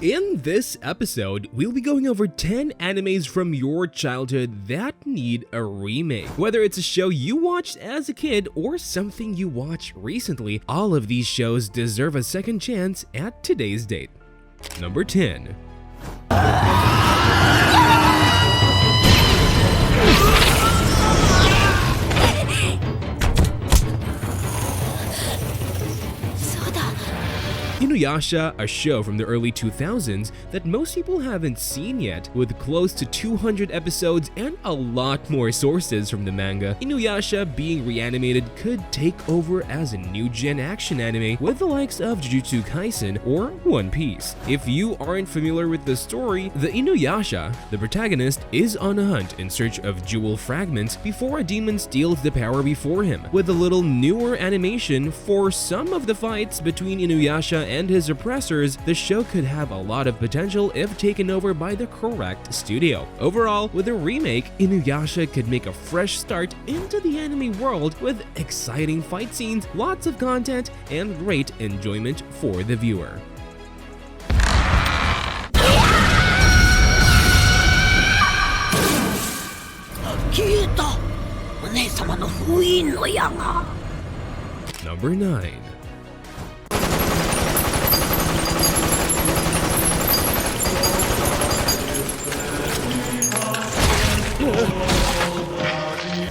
In this episode, we'll be going over 10 animes from your childhood that need a remake. Whether it's a show you watched as a kid or something you watched recently, all of these shows deserve a second chance at today's date. Number 10. InuYasha, a show from the early 2000s that most people haven't seen yet, with close to 200 episodes and a lot more sources from the manga. InuYasha being reanimated could take over as a new-gen action anime with the likes of Jujutsu Kaisen or One Piece. If you aren't familiar with the story, the InuYasha, the protagonist, is on a hunt in search of jewel fragments before a demon steals the power before him. With a little newer animation for some of the fights between InuYasha and his oppressors, the show could have a lot of potential if taken over by the correct studio. Overall, with a remake, InuYasha could make a fresh start into the anime world with exciting fight scenes, lots of content, and great enjoyment for the viewer. Number 9.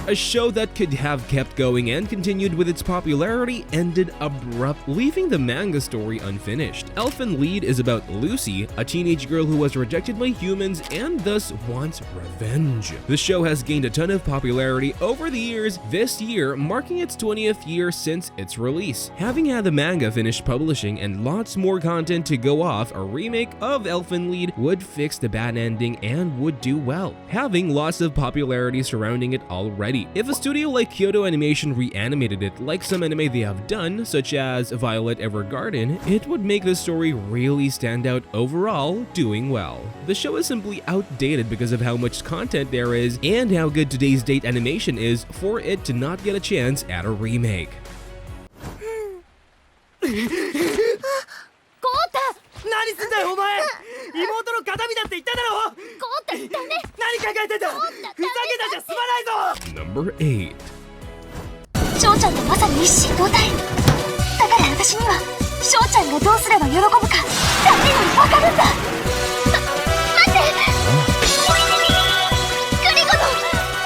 A show that could have kept going and continued with its popularity ended abruptly, leaving the manga story unfinished. Elfen Lied is about Lucy, a teenage girl who was rejected by humans and thus wants revenge. The show has gained a ton of popularity over the years, this year marking its 20th year since its release. Having had the manga finished publishing and lots more content to go off, a remake of Elfen Lied would fix the bad ending and would do well, having lots of popularity surrounding it already. If a studio like Kyoto Animation reanimated it like some anime they have done, such as Violet Evergarden, it would make the story really stand out overall, doing well. The show is simply outdated because of how much content there is and how good today's date animation is for it to not get a chance at a remake. Number 8. 翔ちゃんとまさに一心同体。だから私には翔ちゃんがどうすれば喜ぶか誰にもわかるんだ。待って。グリゴの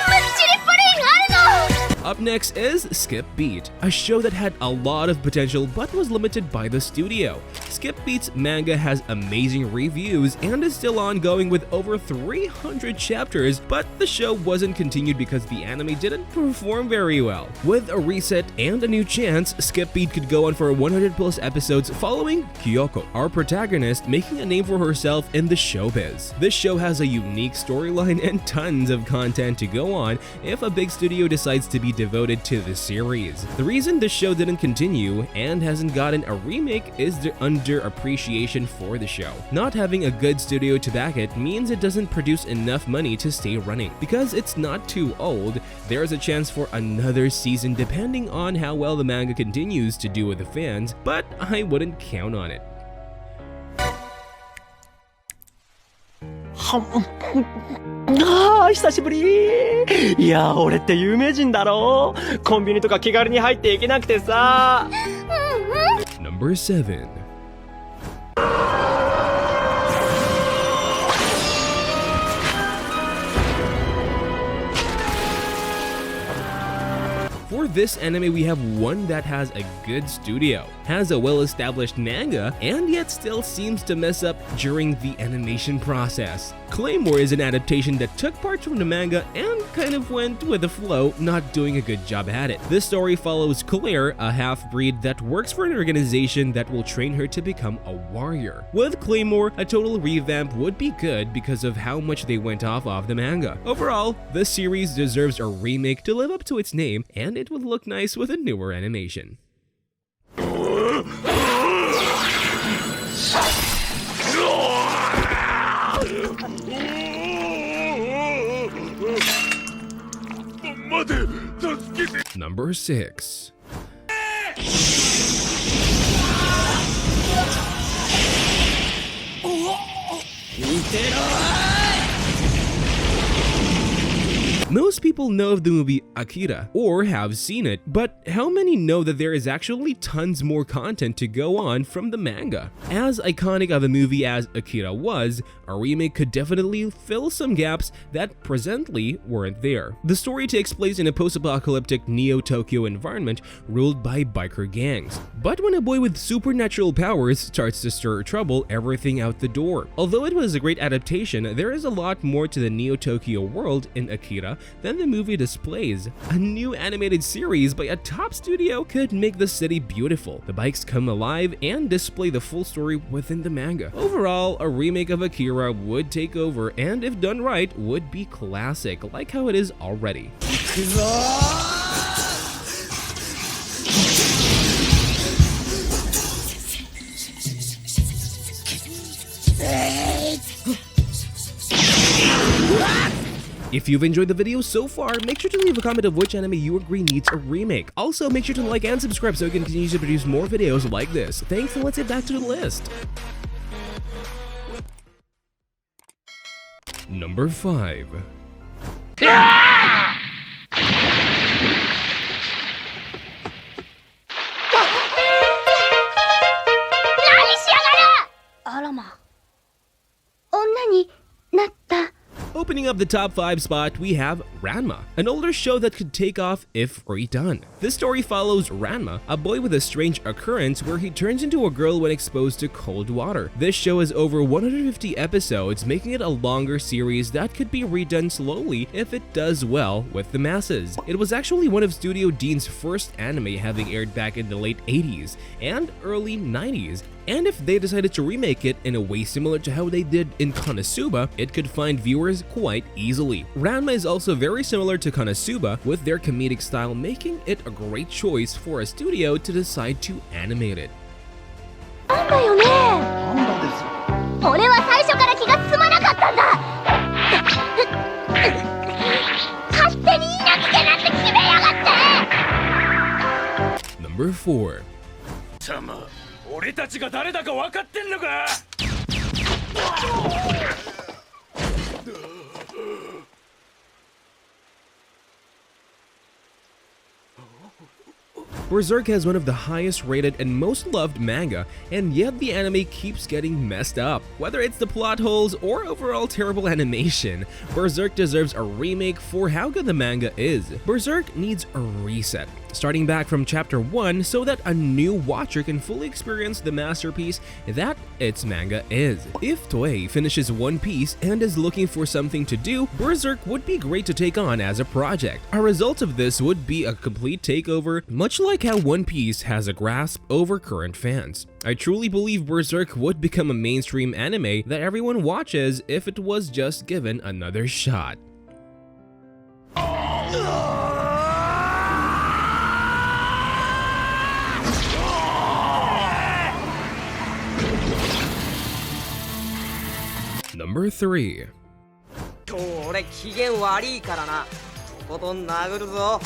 マルチリプレイがあるの。Up next is Skip Beat, a show that had a lot of potential but was limited by the studio. Skip Beat's manga has amazing reviews and is still ongoing with over 300 chapters, but the show wasn't continued because the anime didn't perform very well. With a reset and a new chance, Skip Beat could go on for 100 plus episodes following Kyoko, our protagonist, making a name for herself in the showbiz. This show has a unique storyline and tons of content to go on if a big studio decides to be devoted to the series. The reason this show didn't continue and hasn't gotten a remake is the underappreciation for the show. Not having a good studio to back it means it doesn't produce enough money to stay running. Because it's not too old, there's a chance for another season depending on how well the manga continues to do with the fans, but I wouldn't count on it. ああ久しぶり。いや俺って有名人だろ。コンビニとか気軽に入っていけなくてさ。Number 7. For this anime, we have one that has a good studio, has a well-established manga, and yet still seems to mess up during the animation process. Claymore is an adaptation that took parts from the manga and kind of went with the flow, not doing a good job at it. This story follows Claire, a half-breed that works for an organization that will train her to become a warrior. With Claymore, a total revamp would be good because of how much they went off of the manga. Overall, the series deserves a remake to live up to its name, and it would look nice with a newer animation. Number 6. Most people know of the movie AKIRA or have seen it, but how many know that there is actually tons more content to go on from the manga? As iconic of a movie as AKIRA was, a remake could definitely fill some gaps that presently weren't there. The story takes place in a post-apocalyptic Neo-Tokyo environment ruled by biker gangs. But when a boy with supernatural powers starts to stir trouble, everything out the door. Although it was a great adaptation, there is a lot more to the Neo-Tokyo world in AKIRA than the movie displays. A new animated series by a top studio could make the city beautiful. The bikes come alive and display the full story within the manga. Overall, a remake of AKIRA would take over and if done right, would be classic like how it is already. If you've enjoyed the video so far, make sure to leave a comment of which anime you agree needs a remake. Also, make sure to like and subscribe so we can continue to produce more videos like this. Thanks, and let's get back to the list. Number 5. Opening up the top 5 spot, we have Ranma, an older show that could take off if redone. This story follows Ranma, a boy with a strange occurrence where he turns into a girl when exposed to cold water. This show has over 150 episodes, making it a longer series that could be redone slowly if it does well with the masses. It was actually one of Studio Dean's first anime, having aired back in the late 80s and early 90s. And if they decided to remake it in a way similar to how they did in Konosuba, it could find viewers quite easily. Ranma is also very similar to Konosuba, with their comedic style making it a great choice for a studio to decide to animate it. Number 4. 俺たちが誰だか分かってんのか。 Berserk has one of the highest rated and most loved manga, and yet the anime keeps getting messed up. Whether it's the plot holes or overall terrible animation, Berserk deserves a remake for how good the manga is. Berserk needs a reset, starting back from chapter 1 so that a new watcher can fully experience the masterpiece that its manga is. If Toei finishes One Piece and is looking for something to do, Berserk would be great to take on as a project. A result of this would be a complete takeover, much like how One Piece has a grasp over current fans. I truly believe Berserk would become a mainstream anime that everyone watches if it was just given another shot. Number 3. 今日俺機嫌悪いからな。とことん殴るぞ。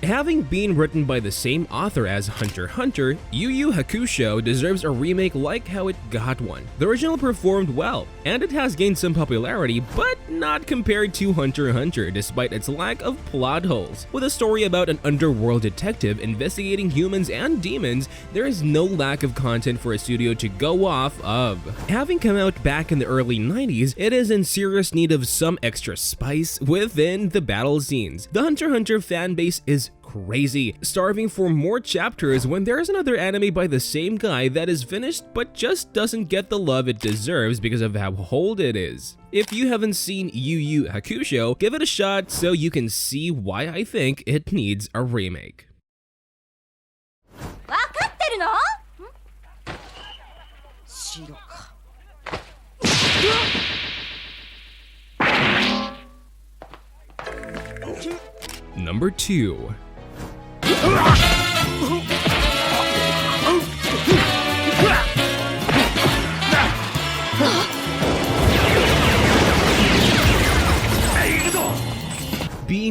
Having been written by the same author as Hunter x Hunter, Yuu Yuu Hakusho deserves a remake like how it got one. The original performed well, and it has gained some popularity, but not compared to Hunter x Hunter despite its lack of plot holes. With a story about an underworld detective investigating humans and demons, there is no lack of content for a studio to go off of. Having come out back in the early 90s, it is in serious need of some extra spice within the battle scenes. The Hunter x Hunter fanbase is crazy, starving for more chapters when there is another anime by the same guy that is finished but just doesn't get the love it deserves because of how old it is. If you haven't seen Yuu Yuu Hakusho, give it a shot so you can see why I think it needs a remake. Number 2.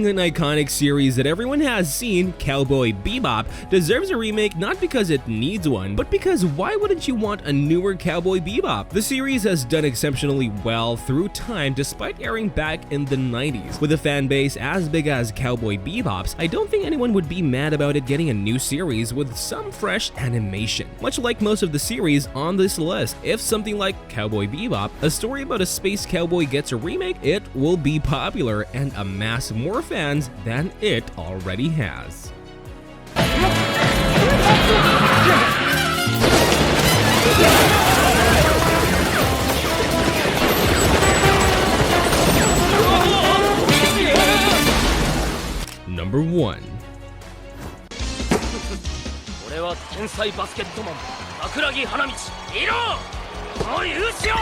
Being an iconic series that everyone has seen, Cowboy Bebop deserves a remake not because it needs one, but because why wouldn't you want a newer Cowboy Bebop? The series has done exceptionally well through time despite airing back in the 90s. With a fan base as big as Cowboy Bebop's, I don't think anyone would be mad about it getting a new series with some fresh animation. Much like most of the series on this list, if something like Cowboy Bebop, a story about a space cowboy, gets a remake, it will be popular and amass more fans than it already has. Number 1. 俺は天才バスケットマン桜木花道いろこの優勝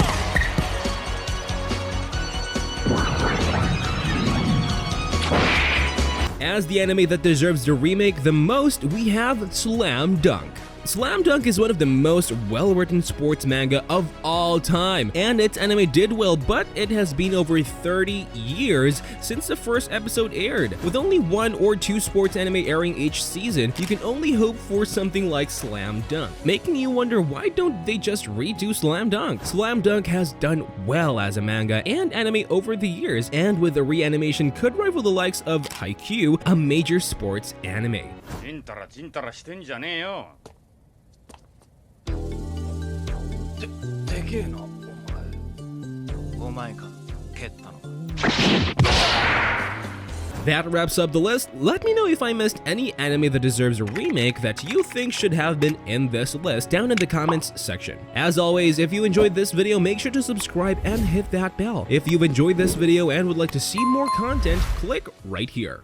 As the anime that deserves the remake the most, we have Slam Dunk. Slam Dunk is one of the most well-written sports manga of all time, and its anime did well, but it has been over 30 years since the first episode aired. With only 1 or 2 sports anime airing each season, you can only hope for something like Slam Dunk, making you wonder why don't they just redo Slam Dunk? Slam Dunk has done well as a manga and anime over the years, and with a reanimation could rival the likes of Haikyuu, a major sports anime. ちんたらしてんじゃねえよ でけえなお前か蹴ったの That wraps up the list. Let me know if I missed any anime that deserves a remake that you think should have been in this list down in the comments section. As always, if you enjoyed this video, make sure to subscribe and hit that bell. If you've enjoyed this video and would like to see more content, click right here.